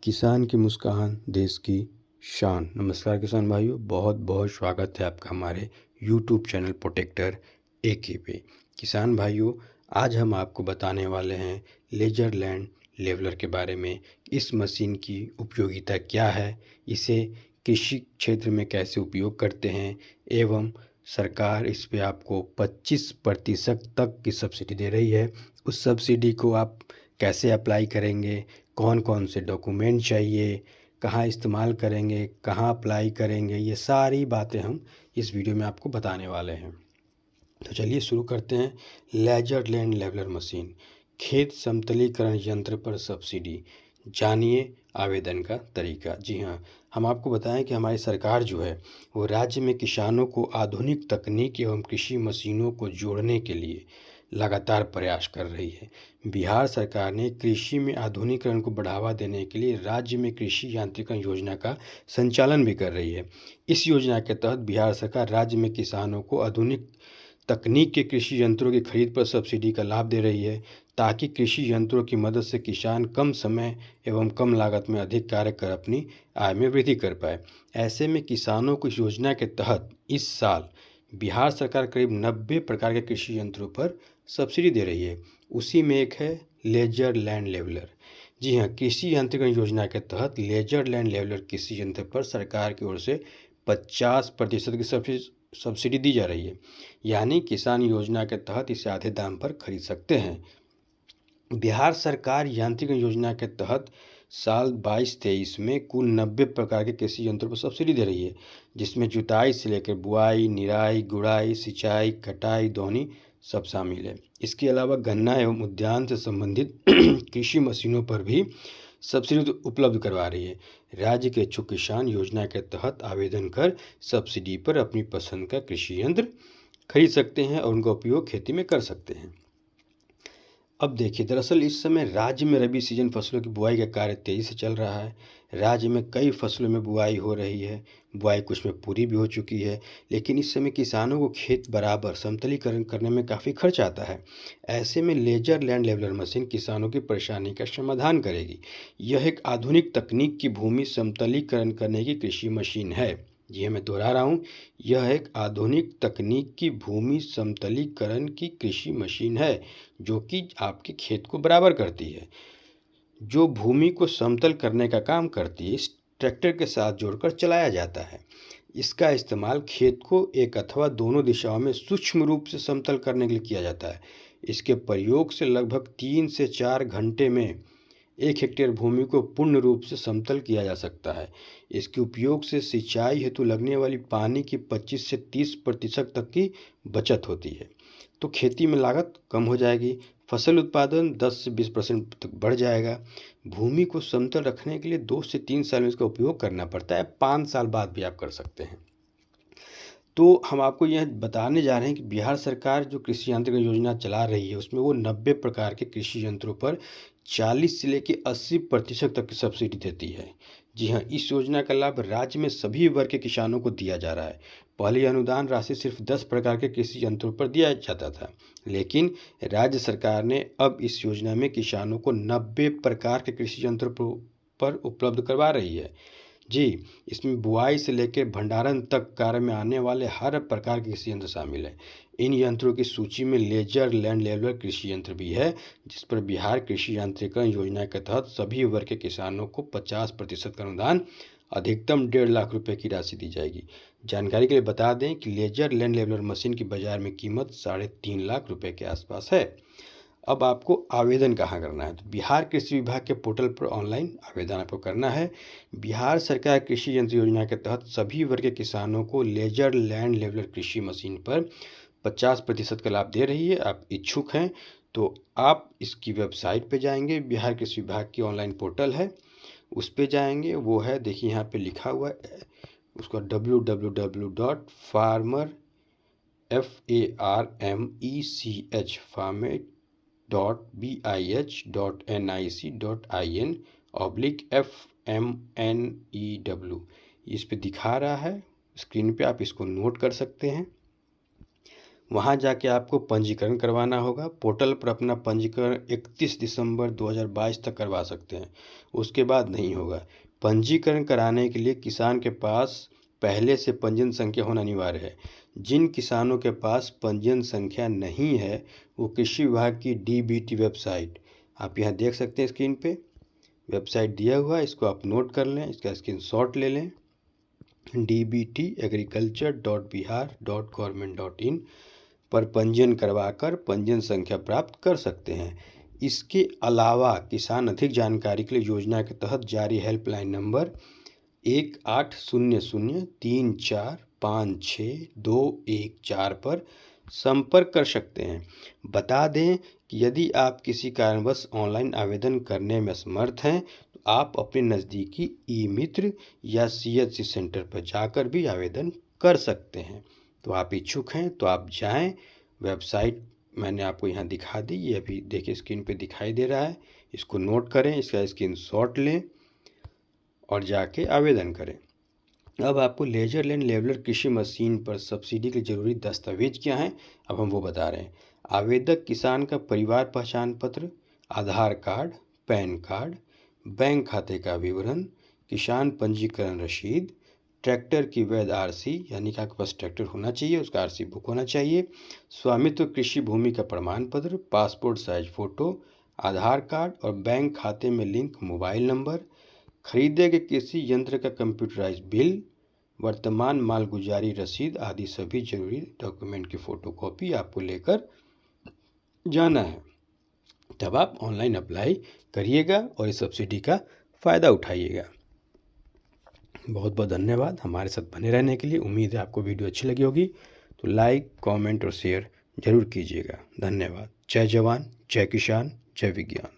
किसान की मुस्कान देश की शान। नमस्कार किसान भाइयों, बहुत बहुत स्वागत है आपका हमारे YouTube चैनल प्रोटेक्टर AK पे। किसान भाइयों, आज हम आपको बताने वाले हैं लेजर लैंड लेवलर के बारे में। इस मशीन की उपयोगिता क्या है, इसे कृषि क्षेत्र में कैसे उपयोग करते हैं एवं सरकार इस पे आपको 25% तक की सब्सिडी दे रही है। उस सब्सिडी को आप कैसे अप्लाई करेंगे, कौन कौन से डॉक्यूमेंट चाहिए, कहाँ इस्तेमाल करेंगे, कहाँ अप्लाई करेंगे, ये सारी बातें हम इस वीडियो में आपको बताने वाले हैं। तो चलिए शुरू करते हैं। लेजर लैंड लेवलर मशीन, खेत समतलीकरण यंत्र पर सब्सिडी, जानिए आवेदन का तरीका। जी हाँ, हम आपको बताएं कि हमारी सरकार जो है वो राज्य में किसानों को आधुनिक तकनीक एवं कृषि मशीनों को जोड़ने के लिए लगातार प्रयास कर रही है। बिहार सरकार ने कृषि में आधुनिकीकरण को बढ़ावा देने के लिए राज्य में कृषि यांत्रिकरण योजना का संचालन भी कर रही है। इस योजना के तहत बिहार सरकार राज्य में किसानों को आधुनिक तकनीक के कृषि यंत्रों की खरीद पर सब्सिडी का लाभ दे रही है, ताकि कृषि यंत्रों की मदद से किसान कम समय एवं कम लागत में अधिक कार्य कर अपनी आय में वृद्धि कर पाए। ऐसे में किसानों को इस योजना के तहत इस साल बिहार सरकार करीब 90 प्रकार के कृषि यंत्रों पर सब्सिडी दे रही है। उसी में एक है लेजर लैंड लेवलर। जी हाँ, कृषि यांत्रिकरण योजना के तहत लेजर लैंड लेवलर कृषि यंत्र पर सरकार की ओर से 50% की सब्सिडी दी जा रही है, यानी किसान योजना के तहत इसे आधे दाम पर खरीद सकते हैं। बिहार सरकार यांत्रिकरण योजना के तहत साल 22-23 में कुल 90 प्रकार के कृषि यंत्रों पर सब्सिडी दे रही है, जिसमें जुताई से लेकर बुआई, निराई, गुड़ाई, सिंचाई, कटाई, दौनी सब शामिल है। इसके अलावा गन्ना एवं उद्यान से संबंधित कृषि मशीनों पर भी सब्सिडी उपलब्ध करवा रही है। राज्य के इच्छुक किसान योजना के तहत आवेदन कर सब्सिडी पर अपनी पसंद का कृषि यंत्र खरीद सकते हैं और उनका उपयोग खेती में कर सकते हैं। अब देखिए, दरअसल इस समय राज्य में रबी सीजन फसलों की बुआई का कार्य तेजी से चल रहा है। राज्य में कई फसलों में बुआई हो रही है, बुआई कुछ में पूरी भी हो चुकी है, लेकिन इस समय किसानों को खेत बराबर समतलीकरण करने में काफ़ी खर्च आता है। ऐसे में लेजर लैंड लेवलर मशीन किसानों की परेशानी का समाधान करेगी। यह एक आधुनिक तकनीक की भूमि समतलीकरण करने की कृषि मशीन है। जी मैं दोहरा रहा हूँ, यह एक आधुनिक तकनीक की भूमि समतलीकरण की कृषि मशीन है, जो कि आपके खेत को बराबर करती है, जो भूमि को समतल करने का काम करती है। इस ट्रैक्टर के साथ जोड़कर चलाया जाता है। इसका इस्तेमाल खेत को एक अथवा दोनों दिशाओं में सूक्ष्म रूप से समतल करने के लिए किया जाता है। इसके प्रयोग से लगभग 3 से 4 घंटे में 1 हेक्टेयर भूमि को पूर्ण रूप से समतल किया जा सकता है। इसके उपयोग से सिंचाई हेतु लगने वाली पानी की 25 से 30% तक की बचत होती है, तो खेती में लागत कम हो जाएगी, फसल उत्पादन 10 से 20% तक बढ़ जाएगा। भूमि को समतल रखने के लिए 2 से 3 साल में इसका उपयोग करना पड़ता है, 5 साल बाद भी आप कर सकते हैं। तो हम आपको यह बताने जा रहे हैं कि बिहार सरकार जो कृषि यांत्रिकरण योजना चला रही है, उसमें वो 90 प्रकार के कृषि यंत्रों पर 40 से लेकर 80% तक की सब्सिडी देती है। जी हाँ, इस योजना का लाभ राज्य में सभी वर्ग के किसानों को दिया जा रहा है। पहले अनुदान राशि सिर्फ 10 प्रकार के कृषि यंत्रों पर दिया जाता था, लेकिन राज्य सरकार ने अब इस योजना में किसानों को 90 प्रकार के कृषि यंत्रों पर उपलब्ध करवा रही है। जी, इसमें बुआई से लेकर भंडारण तक कार्य में आने वाले हर प्रकार के कृषि यंत्र शामिल है। इन यंत्रों की सूची में लेजर लैंड लेवलर कृषि यंत्र भी है, जिस पर बिहार कृषि यांत्रिकरण योजना के तहत सभी वर्ग के किसानों को 50% का अनुदान, अधिकतम 1.5 लाख रुपए की राशि दी जाएगी। जानकारी के लिए बता दें कि लेजर लैंड लेवलर मशीन की बाजार में कीमत 3.5 लाख रुपए के आसपास है। अब आपको आवेदन कहाँ करना है, तो बिहार कृषि विभाग के पोर्टल पर ऑनलाइन आवेदन आपको करना है। बिहार सरकार कृषि यंत्र योजना के तहत सभी वर्ग के किसानों को लेजर लैंड लेवलर कृषि मशीन पर 50% का लाभ दे रही है। आप इच्छुक हैं तो आप इसकी वेबसाइट पे जाएंगे, बिहार कृषि विभाग की ऑनलाइन पोर्टल है, उस पर जाएंगे, वो है देखिए यहाँ पे लिखा हुआ है, उसका www.farmer.bih.nic.in/FMNEW इस पे दिखा रहा है, स्क्रीन पे आप इसको नोट कर सकते हैं। वहाँ जाके आपको पंजीकरण करवाना होगा। पोर्टल पर अपना पंजीकरण 31 दिसंबर 2022 तक करवा सकते हैं, उसके बाद नहीं होगा। पंजीकरण कराने के लिए किसान के पास पहले से पंजीयन संख्या होना अनिवार्य है। जिन किसानों के पास पंजीयन संख्या नहीं है वो कृषि विभाग की डीबीटी वेबसाइट, आप यहाँ देख सकते हैं स्क्रीन पे वेबसाइट दिया हुआ है, इसको आप नोट कर लें, इसका स्क्रीनशॉट ले लें। dbtagriculture.bihar.government.in पर पंजीयन करवाकर पंजीयन संख्या प्राप्त कर सकते हैं। इसके अलावा किसान अधिक जानकारी के लिए योजना के तहत जारी हेल्पलाइन नंबर 1800345621 पर संपर्क कर सकते हैं। बता दें कि यदि आप किसी कारणवश ऑनलाइन आवेदन करने में असमर्थ हैं तो आप अपने नज़दीकी ई मित्र या सीएचसी सेंटर पर जाकर भी आवेदन कर सकते हैं। तो आप इच्छुक हैं तो आप जाएं, वेबसाइट मैंने आपको यहाँ दिखा दी, ये अभी देखिए स्क्रीन पे दिखाई दे रहा है, इसको नोट करें, इसका स्क्रीनशॉट लें और जाके आवेदन करें। अब आपको लेजर लैंड लेवलर कृषि मशीन पर सब्सिडी के जरूरी दस्तावेज क्या हैं, अब हम वो बता रहे हैं। आवेदक किसान का परिवार पहचान पत्र, आधार कार्ड, पैन कार्ड, बैंक खाते का विवरण, किसान पंजीकरण रसीद, ट्रैक्टर की वैध आरसी यानी कि आपके पास ट्रैक्टर होना चाहिए, उसका आरसी बुक होना चाहिए, स्वामित्व कृषि भूमि का प्रमाण पत्र, पासपोर्ट साइज फ़ोटो, आधार कार्ड और बैंक खाते में लिंक मोबाइल नंबर, खरीदे गए किसी यंत्र का कंप्यूटराइज बिल, वर्तमान मालगुजारी रसीद आदि सभी जरूरी डॉक्यूमेंट की फ़ोटोकॉपी आपको लेकर जाना है। तब आप ऑनलाइन अप्लाई करिएगा और इस सब्सिडी का फ़ायदा उठाइएगा। बहुत बहुत धन्यवाद हमारे साथ बने रहने के लिए। उम्मीद है आपको वीडियो अच्छी लगी होगी, तो लाइक, कमेंट और शेयर ज़रूर कीजिएगा। धन्यवाद। जय जवान, जय किसान, जय विज्ञान।